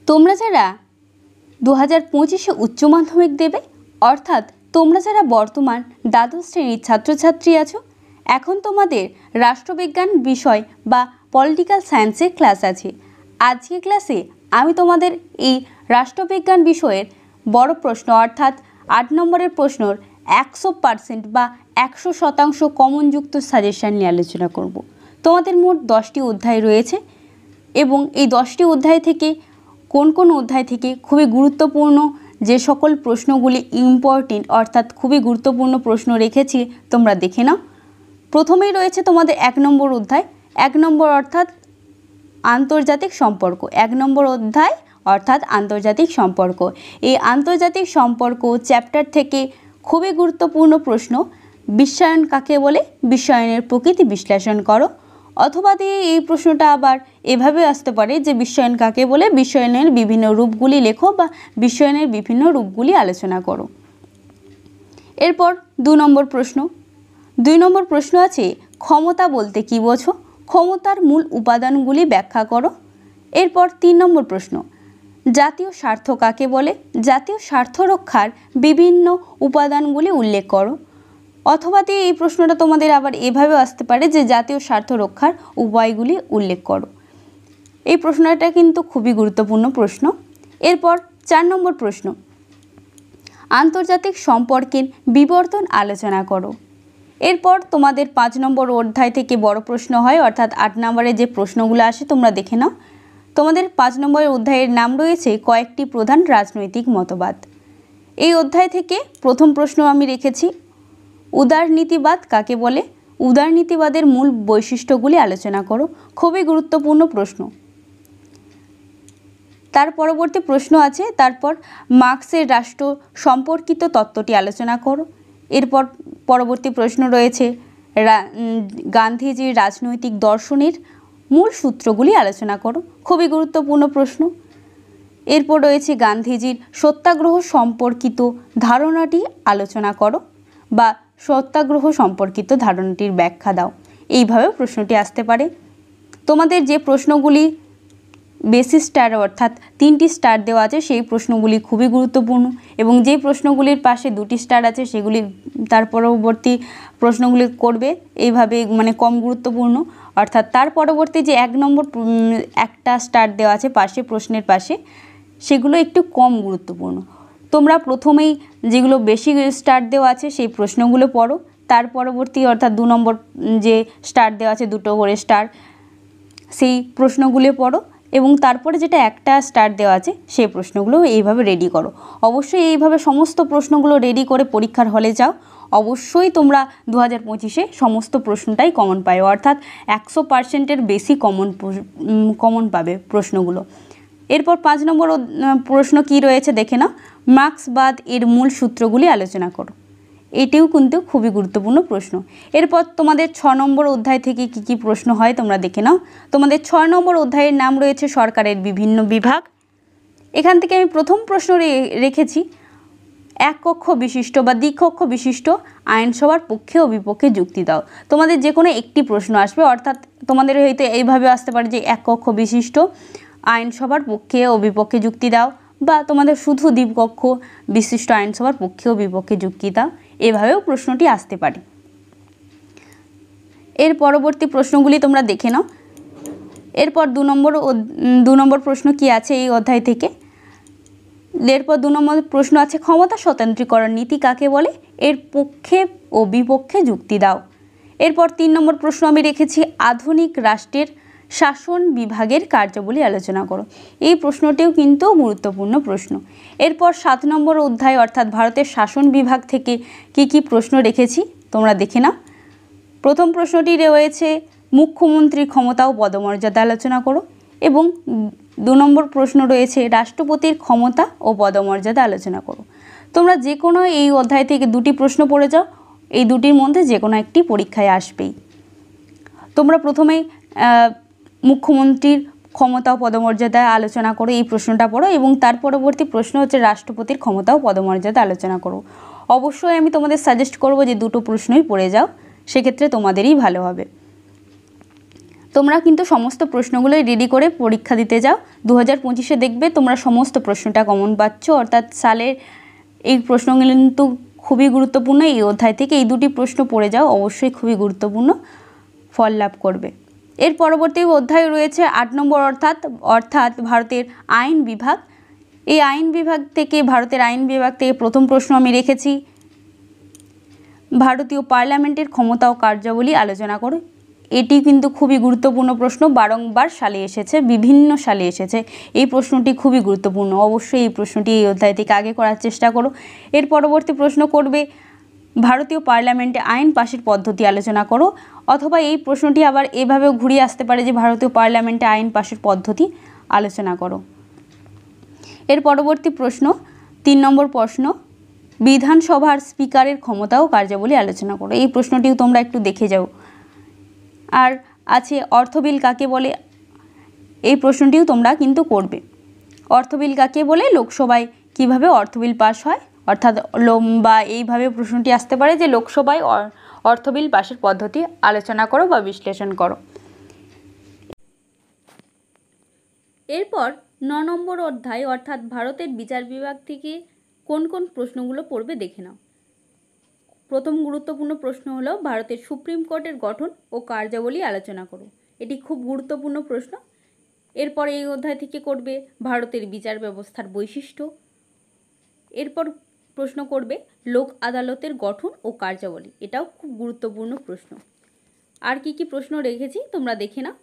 তোমরা যারা 2025-এ উচ্চ মাধ্যমিক দেবে, অর্থাৎ তোমরা যারা বর্তমান দ্বাদশ শ্রেণীর ছাত্রছাত্রী আছো, এখন তোমাদের রাষ্ট্রবিজ্ঞান বিষয় বা পলিটিক্যাল সায়েন্সের ক্লাস আছে। আজকের ক্লাসে আমি তোমাদের এই রাষ্ট্রবিজ্ঞান বিষয়ের বড় প্রশ্ন অর্থাৎ 8 নম্বরের প্রশ্নর 100% বা 100% কমনযুক্ত সাজেশান নিয়ে আলোচনা করব। তোমাদের মোট 10টি অধ্যায় রয়েছে এবং এই 10টি অধ্যায় থেকে কোন কোন অধ্যায় থেকে খুবই গুরুত্বপূর্ণ যে সকল প্রশ্নগুলি ইম্পর্টেন্ট অর্থাৎ খুবই গুরুত্বপূর্ণ প্রশ্ন রেখেছি তোমরা দেখে নাও। প্রথমেই রয়েছে তোমাদের 1 নম্বর অধ্যায়। 1 নম্বর অর্থাৎ আন্তর্জাতিক সম্পর্ক। 1 নম্বর অধ্যায় অর্থাৎ আন্তর্জাতিক সম্পর্ক। এই আন্তর্জাতিক সম্পর্ক চ্যাপ্টার থেকে খুবই গুরুত্বপূর্ণ প্রশ্ন। বিশ্বায়ন কাকে বলে? বিশ্বায়নের প্রকৃতি বিশ্লেষণ করো। অথবা দিয়ে এই প্রশ্নটা আবার এভাবে আসতে পারে যে বিশ্বায়ন কাকে বলে? বিশ্বায়নের বিভিন্ন রূপগুলি লেখো বা বিশ্বায়নের বিভিন্ন রূপগুলি আলোচনা করো। এরপর 2 নম্বর প্রশ্ন। 2 নম্বর প্রশ্ন আছে ক্ষমতা বলতে কী বোঝো? ক্ষমতার মূল উপাদানগুলি ব্যাখ্যা করো। এরপর 3 নম্বর প্রশ্ন, জাতীয় স্বার্থ কাকে বলে? জাতীয় স্বার্থ রক্ষার বিভিন্ন উপাদানগুলি উল্লেখ করো। অথবা দিয়ে এই প্রশ্নটা তোমাদের আবার এভাবে আসতে পারে যে জাতীয় স্বার্থ রক্ষার উপায়গুলি উল্লেখ করো। এই প্রশ্নটা কিন্তু খুবই গুরুত্বপূর্ণ প্রশ্ন। এরপর 4 নম্বর প্রশ্ন, আন্তর্জাতিক সম্পর্কের বিবর্তন আলোচনা করো। এরপর তোমাদের 5 নম্বর অধ্যায় থেকে বড় প্রশ্ন হয় অর্থাৎ 8 নম্বরে যে প্রশ্নগুলো আসে তোমরা দেখে নাও। তোমাদের 5 নম্বরের অধ্যায়ের নাম রয়েছে কয়েকটি প্রধান রাজনৈতিক মতবাদ। এই অধ্যায় থেকে প্রথম প্রশ্ন আমি রেখেছি উদারনীতিবাদ কাকে বলে? উদারনীতিবাদের মূল বৈশিষ্ট্যগুলি আলোচনা করো। খুবই গুরুত্বপূর্ণ প্রশ্ন। তার পরবর্তী প্রশ্ন আছে তারপর মার্ক্সের রাষ্ট্র সম্পর্কিত তত্ত্বটি আলোচনা করো। এরপর পরবর্তী প্রশ্ন রয়েছে গান্ধীজির রাজনৈতিক দর্শনের মূল সূত্রগুলি আলোচনা করো। খুবই গুরুত্বপূর্ণ প্রশ্ন। এরপর রয়েছে গান্ধীজির সত্যাগ্রহ সম্পর্কিত ধারণাটি আলোচনা করো বা সত্যাগ্রহ সম্পর্কিত ধারণাটির ব্যাখ্যা দাও। এইভাবে প্রশ্নটি আসতে পারে। তোমাদের যে প্রশ্নগুলি বেশি স্টার অর্থাৎ 3টি স্টার দেওয়া আছে সেই প্রশ্নগুলি খুবই গুরুত্বপূর্ণ এবং যে প্রশ্নগুলির পাশে 2টি স্টার আছে সেগুলি তার পরবর্তী প্রশ্নগুলি করবে এইভাবে মানে কম গুরুত্বপূর্ণ। অর্থাৎ তার পরবর্তী যে 1 নম্বর একটা স্টার দেওয়া আছে পাশে প্রশ্নের পাশে সেগুলো একটু কম গুরুত্বপূর্ণ। তোমরা প্রথমেই যেগুলো বেশি স্টার দেওয়া আছে সেই প্রশ্নগুলো পড়ো। তার পরবর্তী অর্থাৎ 2 নম্বর যে স্টার দেওয়া আছে 2টো করে স্টার সেই প্রশ্নগুলো পড়ো এবং তারপরে যেটা একটা স্টার দেওয়া আছে সেই প্রশ্নগুলো এইভাবে রেডি করো। অবশ্যই এইভাবে সমস্ত প্রশ্নগুলো রেডি করে পরীক্ষার হলে যাও। অবশ্যই তোমরা 2025-এ সমস্ত প্রশ্নটাই কমন পাবে অর্থাৎ 100%-এর বেশি কমন পাবে প্রশ্নগুলো। এরপর 5 নম্বর প্রশ্ন কি রয়েছে দেখে নাও, মার্ক্সবাদ এর মূল সূত্রগুলি আলোচনা করো। এটিও কিন্তু খুবই গুরুত্বপূর্ণ প্রশ্ন। এরপর তোমাদের 6 নম্বর অধ্যায় থেকে কি কি প্রশ্ন হয় তোমরা দেখে নাও। তোমাদের 6 নম্বর অধ্যায়ের নাম রয়েছে সরকারের বিভিন্ন বিভাগ। এখান থেকে আমি প্রথম প্রশ্ন রেখেছি এক কক্ষ বিশিষ্ট বা দ্বিকক্ষ বিশিষ্ট আইনসভার পক্ষে ও বিপক্ষে যুক্তি দাও। তোমাদের যে কোনো একটি প্রশ্ন আসবে অর্থাৎ তোমাদের হয়তো এইভাবে আসতে পারে যে এক কক্ষ বিশিষ্ট আইনসভার পক্ষে ও বিপক্ষে যুক্তি দাও বা তোমাদের শুধু দ্বিকক্ষ বিশিষ্ট আইনসভার পক্ষে ও বিপক্ষে যুক্তি দাও, এভাবেও প্রশ্নটি আসতে পারে। এর পরবর্তী প্রশ্নগুলি তোমরা দেখে নাও। এরপর 2 নম্বর প্রশ্ন কি আছে এই অধ্যায় থেকে। এরপর 2 নম্বর প্রশ্ন আছে ক্ষমতা স্বতন্ত্রীকরণ নীতি কাকে বলে? এর পক্ষে ও বিপক্ষে যুক্তি দাও। এরপর 3 নম্বর প্রশ্ন আমি রেখেছি আধুনিক রাষ্ট্রের শাসন বিভাগের কার্যাবলী আলোচনা করো। এই প্রশ্নটিও কিন্তু গুরুত্বপূর্ণ প্রশ্ন। এরপর 7 নম্বর অধ্যায় অর্থাৎ ভারতের শাসন বিভাগ থেকে কি কি প্রশ্ন রেখেছি তোমরা দেখে নাও। প্রথম প্রশ্নটি রয়েছে মুখ্যমন্ত্রীর ক্ষমতা ও পদমর্যাদা আলোচনা করো এবং 2 নম্বর প্রশ্ন রয়েছে রাষ্ট্রপতির ক্ষমতা ও পদমর্যাদা আলোচনা করো। তোমরা যে কোনো এই অধ্যায় থেকে 2টি প্রশ্ন পড়ে যাও, এই 2টির মধ্যে যে কোনো একটি পরীক্ষায় আসবেই। তোমরা প্রথমেই মুখ্যমন্ত্রীর ক্ষমতা ও পদমর্যাদা আলোচনা করো এই প্রশ্নটা পড়ো এবং তার পরবর্তী প্রশ্ন হচ্ছে রাষ্ট্রপতির ক্ষমতা ও পদমর্যাদা আলোচনা করো। অবশ্যই আমি তোমাদের সাজেস্ট করব যে 2টো প্রশ্নই পড়ে যাও, সেক্ষেত্রে তোমাদেরই ভালো হবে। তোমরা কিন্তু সমস্ত প্রশ্নগুলোই রেডি করে পরীক্ষা দিতে যাও। 2025-এ দেখবে তোমরা সমস্ত প্রশ্নটা কমন পাচ্ছ, অর্থাৎ সালের এই প্রশ্নগুলো কিন্তু খুবই গুরুত্বপূর্ণ। এই অধ্যায় থেকে এই দুটি প্রশ্ন পড়ে যাও, অবশ্যই খুবই গুরুত্বপূর্ণ, ফল লাভ করবে। এর পরবর্তী অধ্যায় রয়েছে 8 নম্বর, অর্থাৎ ভারতের আইন বিভাগ। এই ভারতের আইন বিভাগ থেকে প্রথম প্রশ্ন আমি রেখেছি, ভারতীয় পার্লামেন্টের ক্ষমতা ও কার্যাবলী আলোচনা করো। এটি কিন্তু খুবই গুরুত্বপূর্ণ প্রশ্ন, বারংবার সালে এসেছে, বিভিন্ন সালে এসেছে। এই প্রশ্নটি খুবই গুরুত্বপূর্ণ, অবশ্যই এই প্রশ্নটি এই অধ্যায় থেকে আগে করার চেষ্টা করো। এর পরবর্তী প্রশ্ন করবে, ভারতীয় পার্লামেন্টে আইন পাশের পদ্ধতি আলোচনা করো। অথবা এই প্রশ্নটি আবার এভাবেও ঘুরিয়ে আসতে পারে যে ভারতীয় পার্লামেন্টে আইন পাশের পদ্ধতি আলোচনা করো। এর পরবর্তী প্রশ্ন 3 নম্বর প্রশ্ন, বিধানসভার স্পিকারের ক্ষমতা ও কার্যাবলী আলোচনা করো। এই প্রশ্নটিও তোমরা একটু দেখে যাও। আর আছে অর্থবিল কাকে বলে, এই প্রশ্নটিও তোমরা কিন্তু করবে। অর্থবিল কাকে বলে, লোকসভায় কিভাবে অর্থবিল পাস হয়, অর্থাৎ বা এইভাবে প্রশ্নটি আসতে পারে যে লোকসভায় অর্থবিল পাশের পদ্ধতি আলোচনা করো বা বিশ্লেষণ করো। এরপর 9 নম্বর অধ্যায়, অর্থাৎ ভারতের বিচার বিভাগ থেকে কোন কোন প্রশ্নগুলো পড়বে দেখে নাও। প্রথম গুরুত্বপূর্ণ প্রশ্ন হলো, ভারতের সুপ্রিম কোর্টের গঠন ও কার্যাবলী আলোচনা করো। এটি খুব গুরুত্বপূর্ণ প্রশ্ন। এরপর এই অধ্যায় থেকে করবে ভারতের বিচার ব্যবস্থার বৈশিষ্ট্য। এরপর প্রশ্ন করবে লোক আদালতের গঠন ও কার্যাবলী, এটাও খুব গুরুত্বপূর্ণ প্রশ্ন। আর কি কি প্রশ্ন রেখেছি তোমরা দেখে নাও।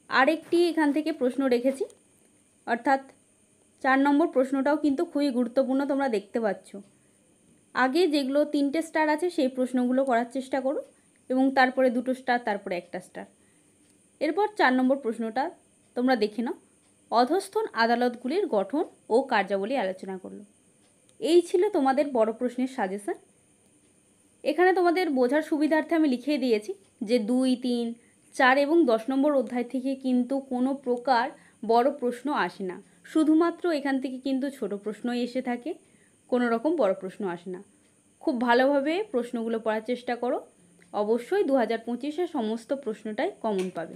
আরেকটি এখান থেকে প্রশ্ন রেখেছি, অর্থাৎ 4 নম্বর প্রশ্নটাও কিন্তু খুবই গুরুত্বপূর্ণ, তোমরা দেখতে পাচ্ছ। আগে যেগুলো 3টে স্টার আছে সেই প্রশ্নগুলো করার চেষ্টা করো, এবং তারপরে 2টো স্টার, তারপরে 1টা স্টার। এরপর 4 নম্বর প্রশ্নটা তোমরা দেখে নাও, অধস্থন আদালতগুলির গঠন ও কার্যাবলী আলোচনা করলো। এই ছিল তোমাদের বড় প্রশ্নের সাজেশন। এখানে তোমাদের বোঝার সুবিধার্থে আমি লিখিয়ে দিয়েছি যে 2, 3, 4 এবং 10 নম্বর অধ্যায় থেকে কিন্তু কোনো প্রকার বড় প্রশ্ন আসে না, শুধুমাত্র এখান থেকে কিন্তু ছোট প্রশ্নই এসে থাকে, কোনো রকম বড় প্রশ্ন আসে না। খুব ভালোভাবে প্রশ্নগুলো পড়ার চেষ্টা করো, অবশ্যই 2025-এ সমস্ত প্রশ্নটাই কমন পাবে।